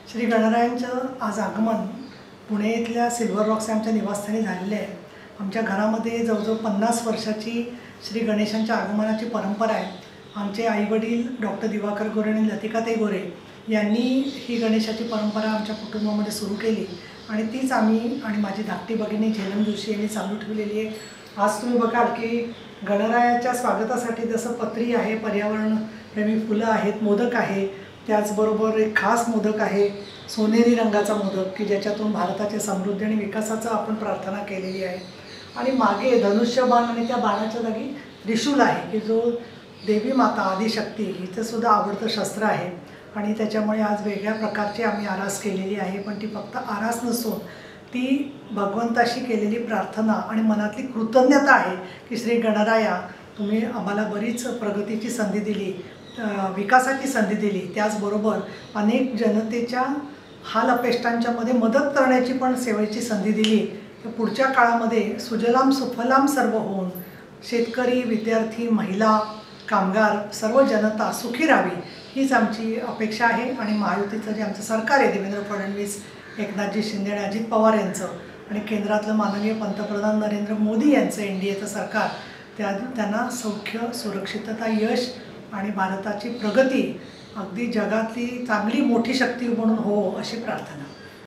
श्री गणरायांचं आज आगमन पुणे इथल्या सिल्वर रॉक्स आमच्या निवासस्थानी झालेले आहे। आमच्या घरामध्ये जवळजवळ 50 वर्षाची श्री गणेशांच्या आगमनाची परंपरा आहे। आमचे आईवडील डॉक्टर दिवाकर गोरे आणि लतिकाताई गोरे यांनी ही गणेशाची परंपरा आमच्या कुटुंबामध्ये सुरू केली आणि तीच आम्ही आणि माझी धाकटी भगिनी झेलम जोशी यांनी चालू ठेवलेली आहे। आज तुम्ही बघाल की गणरायाच्या स्वागतासाठी जसं पत्री आहे, पर्यावरणप्रेमी फुलं आहेत, मोदक आहे, त्याचबरोबर एक खास मोदक आहे सोनेरी रंगाचा मोदक की ज्याच्यातून भारताच्या समृद्धी आणि विकासाचं आपण प्रार्थना केलेली आहे। आणि मागे धनुष्यबाण आणि त्या बाणाच्या जागी त्रिशूल आहे की जो देवी माता आदिशक्ती हिचं सुद्धा आवडतं शस्त्र आहे आणि त्याच्यामुळे आज वेगळ्या प्रकारची आम्ही आरास केलेली आहे। पण ती फक्त आरास नसून ती भगवंताशी केलेली प्रार्थना आणि मनातली कृतज्ञता आहे की श्री गणराया तुम्ही आम्हाला बरीच प्रगतीची संधी दिली, विकासाची संधी दिली, त्याचबरोबर अनेक जनतेच्या हाल अपेष्टांच्यामध्ये मदत करण्याची पण सेवेची संधी दिली। तर पुढच्या काळामध्ये सुजलाम सुफलाम सर्व होऊन शेतकरी, विद्यार्थी, महिला, कामगार सर्व जनता सुखी राहावी हीच आमची अपेक्षा आहे। आणि महायुतीचं जे आमचं सरकार आहे देवेंद्र फडणवीस, एकनाथजी शिंदे आणि अजित पवार यांचं आणि केंद्रातलं माननीय पंतप्रधान नरेंद्र मोदी यांचं एनडीएचं सरकार त्यांना सौख्य, सुरक्षितता, यश आणि भारताची प्रगती अगदी जगातली चांगली मोठी शक्ती म्हणून हो अशी प्रार्थना।